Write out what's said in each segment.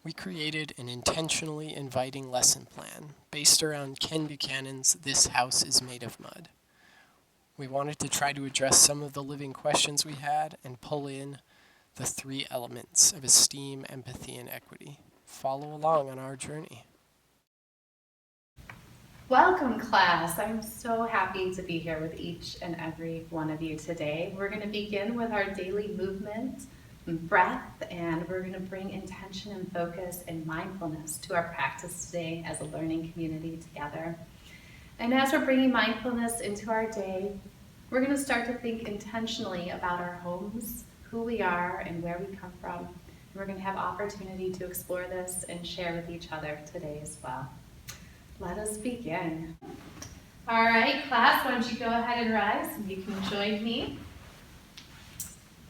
We created an intentionally inviting lesson plan based around Ken Buchanan's This House is Made of Mud. We wanted to try to address some of the living questions we had and pull in the three elements of esteem, empathy, and equity. Follow along on our journey. Welcome, class. I'm so happy to be here with each and every one of you today. We're going to begin with our daily movement and breath, and we're going to bring intention and focus and mindfulness to our practice today as a learning community together. And as we're bringing mindfulness into our day, we're going to start to think intentionally about our homes, who we are, and where we come from. And we're going to have opportunity to explore this and share with each other today as well. Let us begin. All right, class, why don't you go ahead and rise and you can join me.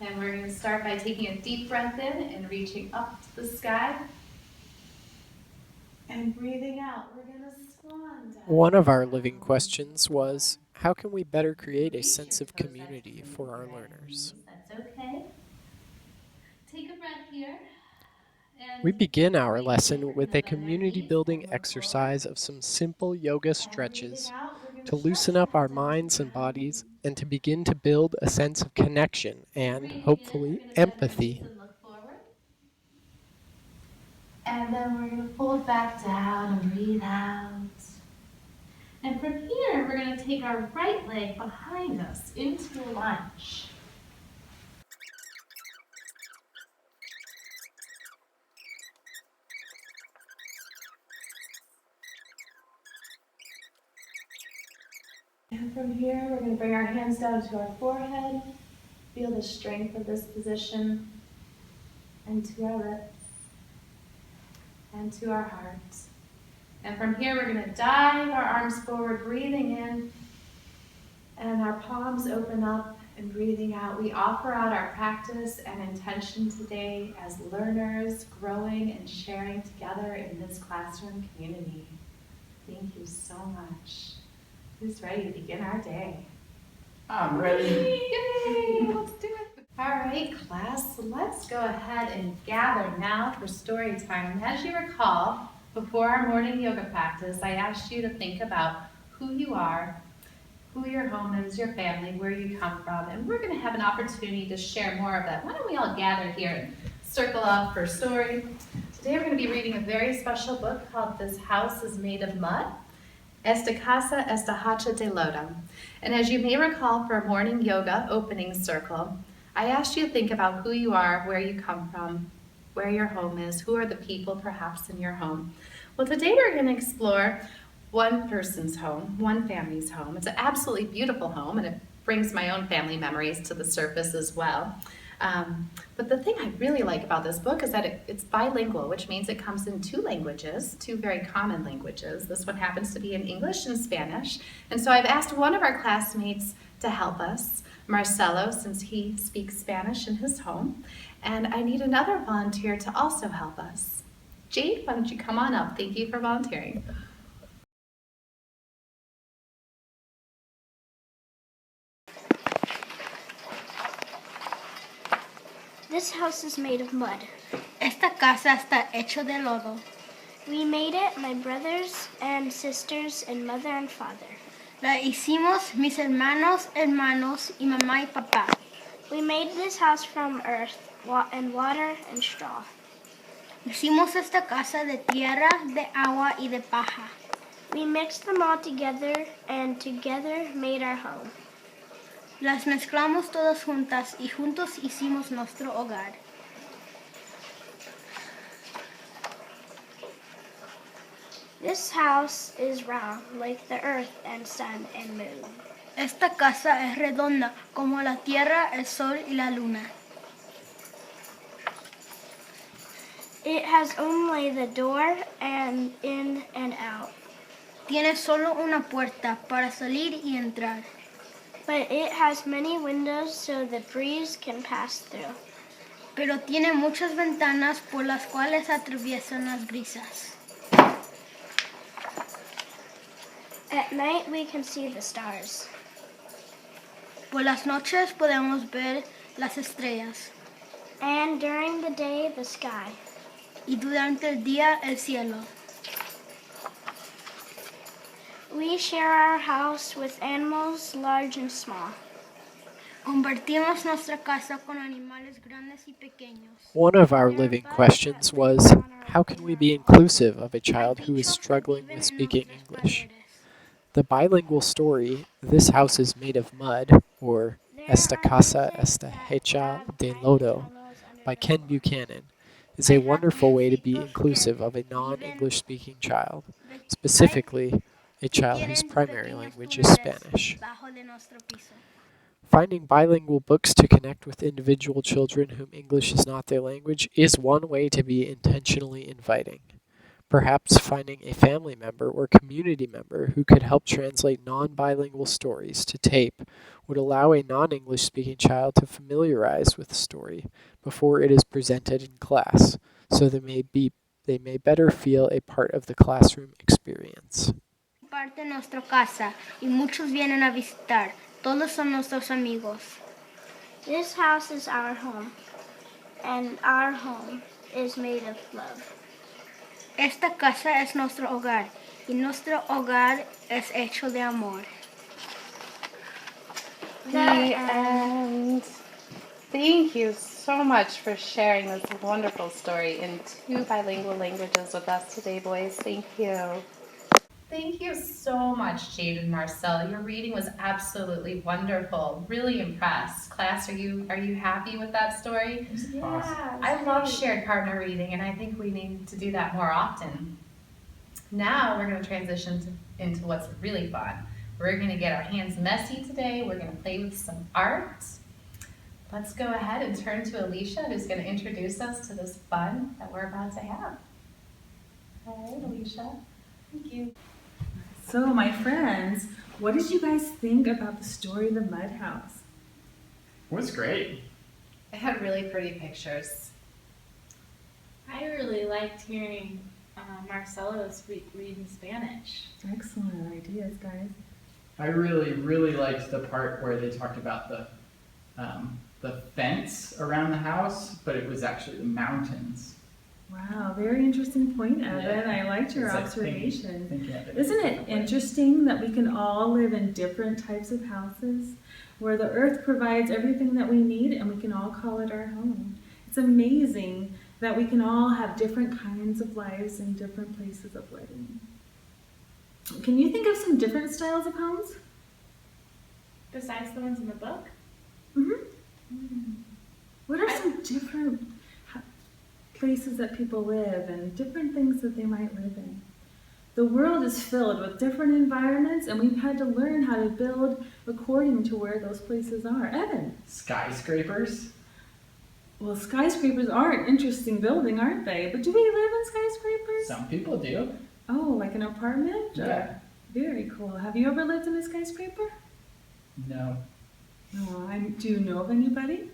And we're going to start by taking a deep breath in and reaching up to the sky. And breathing out, we're going to swan dive. One of our living questions was, how can we better create a sense of community for our learners? That's okay. Take a breath here. We begin our lesson with a community building exercise of some simple yoga stretches to loosen up our minds and bodies and to begin to build a sense of connection and, hopefully, empathy. And then we're going to fold back down and breathe out. And from here, we're going to take our right leg behind us into a lunge. And from here, we're going to bring our hands down to our forehead. Feel the strength of this position, and to our lips, and to our hearts. And from here, we're going to dive our arms forward, breathing in, and our palms open up and breathing out. We offer out our practice and intention today as learners growing and sharing together in this classroom community. Thank you so much. Who's ready to begin our day? I'm ready. Yay! Let's do it. All right, class, let's go ahead and gather now for story time. As you recall, before our morning yoga practice, I asked you to think about who you are, who your home is, your family, where you come from, and we're going to have an opportunity to share more of that. Why don't we all gather here and circle off for story. Today we're going to be reading a very special book called This House is Made of Mud. Esta casa está hecha de lodo. And as you may recall for a morning yoga opening circle, I asked you to think about who you are, where you come from, where your home is, who are the people perhaps in your home. Well, today we're going to explore one person's home, one family's home. It's an absolutely beautiful home, and it brings my own family memories to the surface as well. But the thing I really like about this book is that it's bilingual, which means it comes in two languages, two very common languages. This one happens to be in English and Spanish. And so I've asked one of our classmates to help us, Marcelo, since he speaks Spanish in his home. And I need another volunteer to also help us. Jade, why don't you come on up? Thank you for volunteering. This house is made of mud. Esta casa está hecho de lodo. We made it, my brothers and sisters and mother and father. La hicimos mis hermanos y mamá y papá. We made this house from earth and water and straw. Hicimos esta casa de tierra, de agua y de paja. We mixed them all together and together made our home. Las mezclamos todas juntas y juntos hicimos nuestro hogar. This house is round like the earth and sun and moon. Esta casa es redonda como la tierra, el sol y la luna. It has only the door and in and out. Tiene solo una puerta para salir y entrar. But it has many windows so the breeze can pass through. Pero tiene muchas ventanas por las cuales atraviesan las brisas. At night we can see the stars. Por las noches podemos ver las estrellas. And during the day the sky. y durante el día el cielo. We share our house with animals large and small. Compartimos nuestra casa con animales grandes y pequeños. One of our living questions was, how can we be inclusive of a child who is struggling with speaking English? The bilingual story, This House is Made of Mud, or Esta Casa está hecha de lodo, by Ken Buchanan, is a wonderful way to be inclusive of a non-English speaking child, specifically a child whose primary language is Spanish. Finding bilingual books to connect with individual children whom English is not their language is one way to be intentionally inviting. Perhaps finding a family member or community member who could help translate non-bilingual stories to tape would allow a non-English speaking child to familiarize with the story before it is presented in class, so they may better feel a part of the classroom experience. Parte nuestra casa y muchos vienen a visitar. Todos son nuestros amigos. This house is our home, and our home is made of love. Esta casa es nuestro hogar y nuestro hogar es hecho de amor. The end. Thank you so much for sharing this wonderful story in 2 bilingual languages with us today, boys. Thank you. Thank you so much, Jade and Marcel. Your reading was absolutely wonderful. Really impressed. Class, are you happy with that story? Yeah, I love shared partner reading, and I think we need to do that more often. Now we're going to transition into what's really fun. We're going to get our hands messy today. We're going to play with some art. Let's go ahead and turn to Alicia, who's going to introduce us to this fun that we're about to have. All right, Alicia. Thank you. So, my friends, what did you guys think about the story of the Mud House? It was great. It had really pretty pictures. I really liked hearing Marcelo's read in Spanish. Excellent ideas, guys. I really liked the part where they talked about the fence around the house, but it was actually the mountains. Wow, very interesting point, Evan. Yeah. I liked your It's like observation. thinking of it Isn't it different way. interesting that we can all live in different types of houses where the earth provides everything that we need and we can all call it our home? It's amazing that we can all have different kinds of lives in different places of living. Can you think of some different styles of homes? Besides the ones in the book? Mm-hmm. What are some different places that people live and different things that they might live in? The world is filled with different environments, and we've had to learn how to build according to where those places are. Evan? Skyscrapers? Well, skyscrapers are an interesting building, aren't they? But do we live in skyscrapers? Some people do. Oh, like an apartment? Yeah. Very cool. Have you ever lived in a skyscraper? No. No. Do you know of anybody?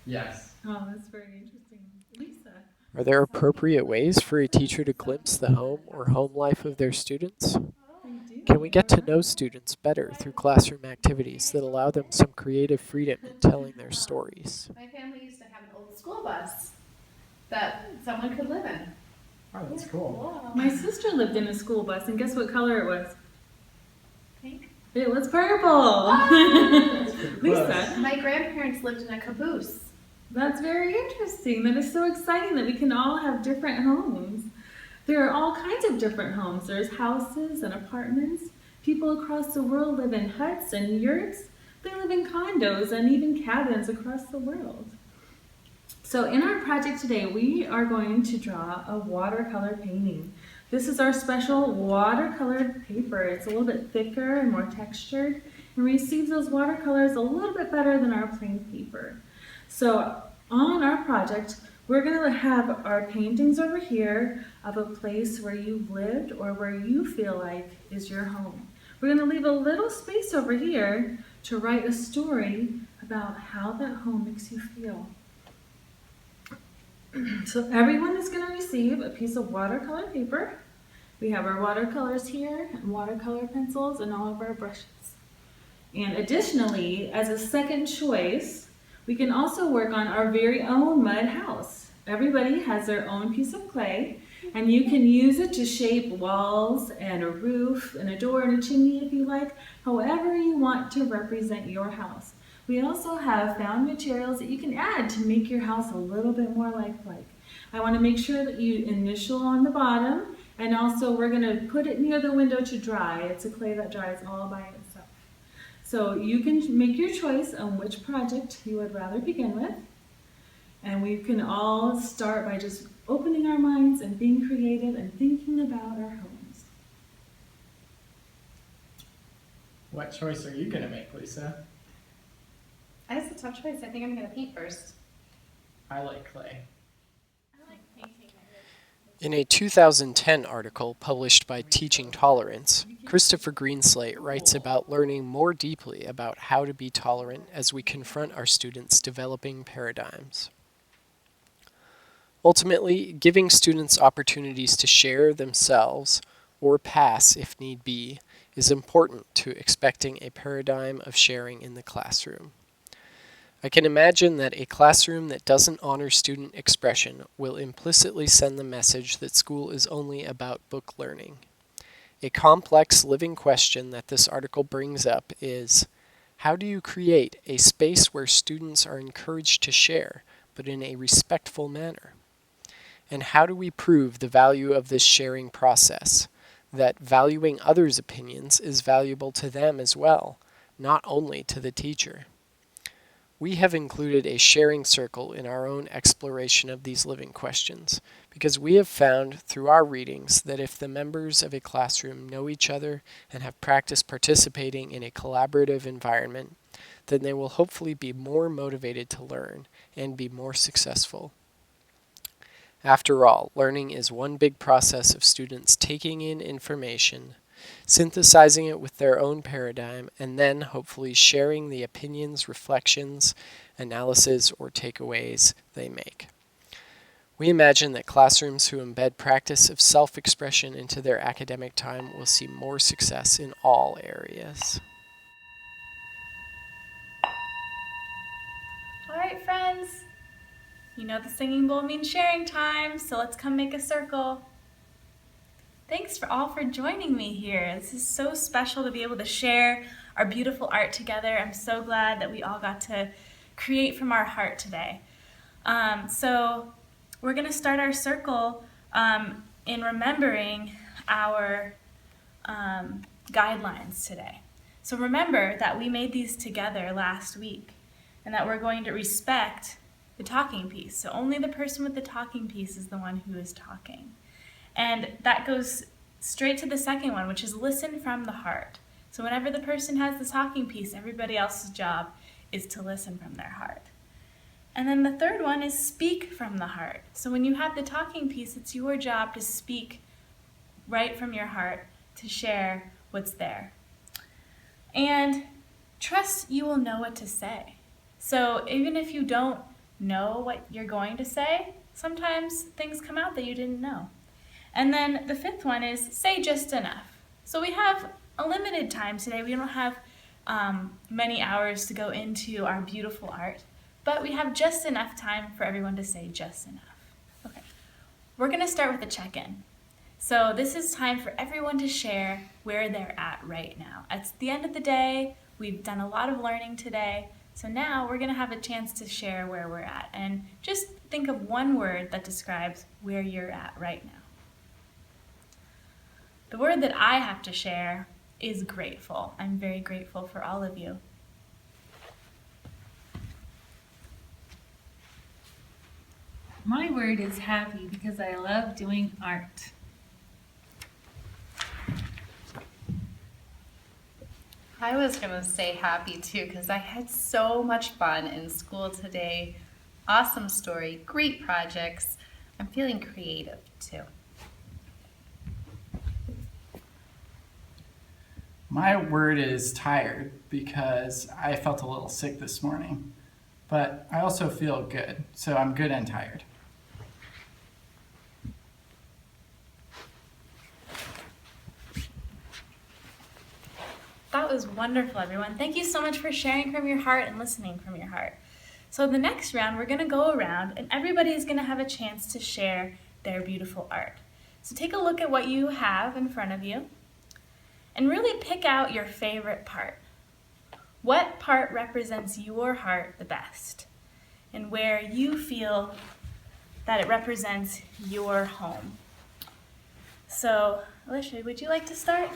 Yes. Oh, that's very interesting. Lisa? Are there appropriate ways for a teacher to glimpse the home or home life of their students? Can we get to know students better through classroom activities that allow them some creative freedom in telling their stories? My family used to have an old school bus that someone could live in. Oh, that's cool. My sister lived in a school bus, and guess what color it was? Pink? It was purple. Lisa, My grandparents lived in a caboose. that's very interesting. That is so exciting that we can all have different homes. There are all kinds of different homes. There's houses and apartments. People across the world live in huts and yurts. They live in condos and even cabins across the world. So in our project today, we are going to draw a watercolor painting. This is our special watercolored paper. It's a little bit thicker and more textured and receives those watercolors a little bit better than our plain paper. So on our project, we're going to have our paintings over here of a place where you've lived or where you feel like is your home. We're going to leave a little space over here to write a story about how that home makes you feel. So everyone is going to receive a piece of watercolor paper. We have our watercolors here, and watercolor pencils, and all of our brushes. And additionally, as a second choice, we can also work on our very own mud house. Everybody has their own piece of clay, and you can use it to shape walls and a roof and a door and a chimney if you like, however you want to represent your house. We also have found materials that you can add to make your house a little bit more lifelike. I want to make sure that you initial on the bottom, and also we're going to put it near the window to dry. It's a clay that dries all by itself. So you can make your choice on which project you would rather begin with. And we can all start by just opening our minds and being creative and thinking about our homes. What choice are you going to make, Lisa? That's a tough choice. I think I'm going to paint first. I like clay. I like painting. In a 2010 article published by Teaching Tolerance, Christopher Greenslate writes about learning more deeply about how to be tolerant as we confront our students' developing paradigms. Ultimately, giving students opportunities to share themselves, or pass if need be, is important to expecting a paradigm of sharing in the classroom. I can imagine that a classroom that doesn't honor student expression will implicitly send the message that school is only about book learning. A complex living question that this article brings up is, how do you create a space where students are encouraged to share, but in a respectful manner? And how do we prove the value of this sharing process, that valuing others' opinions is valuable to them as well, not only to the teacher? We have included a sharing circle in our own exploration of these living questions, because we have found through our readings that if the members of a classroom know each other and have practiced participating in a collaborative environment, then they will hopefully be more motivated to learn and be more successful. After all, learning is one big process of students taking in information, synthesizing it with their own paradigm, and then hopefully sharing the opinions, reflections, analysis, or takeaways they make. We imagine that classrooms who embed practice of self-expression into their academic time will see more success in all areas. All right, friends. You know the singing bowl means sharing time, so let's come make a circle. Thanks for all for joining me here. This is so special to be able to share our beautiful art together. I'm so glad that we all got to create from our heart today. So we're going to start our circle in remembering our guidelines today. So remember that we made these together last week and that we're going to respect the talking piece. So only the person with the talking piece is the one who is talking. And that goes straight to the second one, which is listen from the heart. So whenever the person has the talking piece, everybody else's job is to listen from their heart. And then the third one is speak from the heart. So when you have the talking piece, it's your job to speak right from your heart, to share what's there. And trust you will know what to say. So even if you don't know what you're going to say, sometimes things come out that you didn't know. And then the fifth one is say just enough. So we have a limited time today. We don't have many hours to go into our beautiful art, but we have just enough time for everyone to say just enough. Okay, we're going to start with a check-in. So this is time for everyone to share where they're at right now. It's the end of the day. We've done a lot of learning today. So now we're going to have a chance to share where we're at. And just think of one word that describes where you're at right now. The word that I have to share is grateful. I'm very grateful for all of you. My word is happy because I love doing art. I was going to say happy too because I had so much fun in school today. Awesome story, great projects. I'm feeling creative too. My word is tired because I felt a little sick this morning, but I also feel good, so I'm good and tired. That was wonderful, everyone. Thank you so much for sharing from your heart and listening from your heart. So the next round, we're gonna go around and everybody's gonna have a chance to share their beautiful art. So take a look at what you have in front of you and really pick out your favorite part. What part represents your heart the best and where you feel that it represents your home? So, Alicia, would you like to start?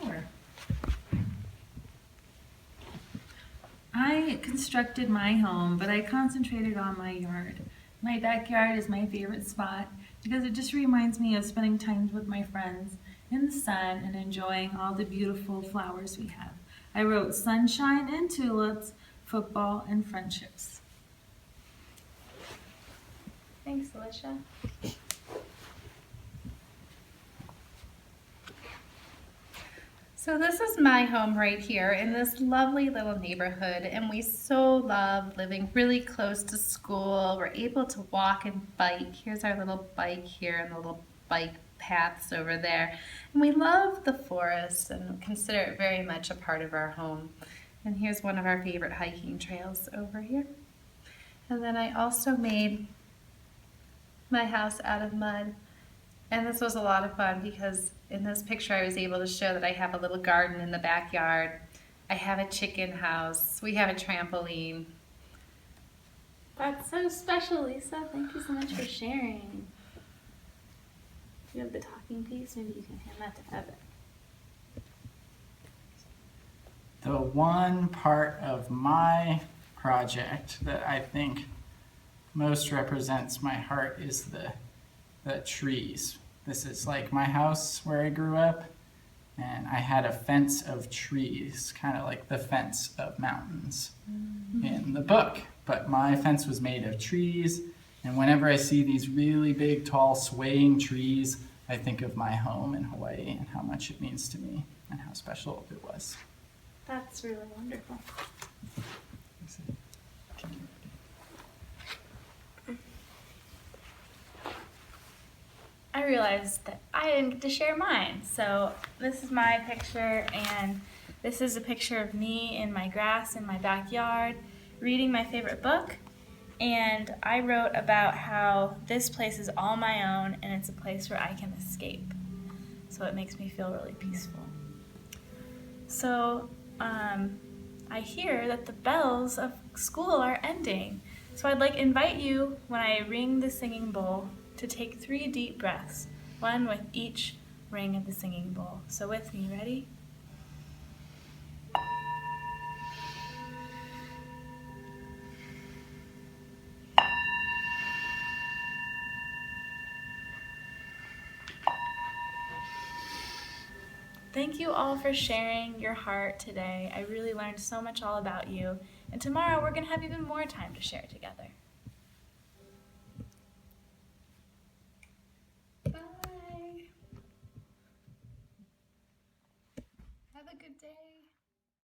Sure. I constructed my home, but I concentrated on my yard. My backyard is my favorite spot because it just reminds me of spending time with my friends in the sun and enjoying all the beautiful flowers we have. I wrote sunshine and tulips, football and friendships. Thanks, Alicia. So this is my home right here in this lovely little neighborhood, and we so love living really close to school. We're able to walk and bike. Here's our little bike here and the little bike paths over there. And we love the forest and consider it very much a part of our home. And here's one of our favorite hiking trails over here. And then I also made my house out of mud. And this was a lot of fun because in this picture I was able to show that I have a little garden in the backyard. I have a chicken house. We have a trampoline. That's so special, Lisa. Thank you so much for sharing. You have the talking piece. Maybe you can hand that to Evan. The one part of my project that I think most represents my heart is the trees. This is like my house where I grew up, and I had a fence of trees, kind of like the fence of mountains in the book. But my fence was made of trees, and whenever I see these really big, tall, swaying trees, I think of my home in Hawaii and how much it means to me and how special it was. That's really wonderful. I realized that I didn't get to share mine. So this is my picture, and this is a picture of me in my grass in my backyard reading my favorite book. And I wrote about how this place is all my own and it's a place where I can escape. So it makes me feel really peaceful. So I hear that the bells of school are ending. So I'd like to invite you, when I ring the singing bowl, to take 3 deep breaths, one with each ring of the singing bowl. So with me, ready? Thank you all for sharing your heart today. I really learned so much all about you. And tomorrow we're going to have even more time to share together.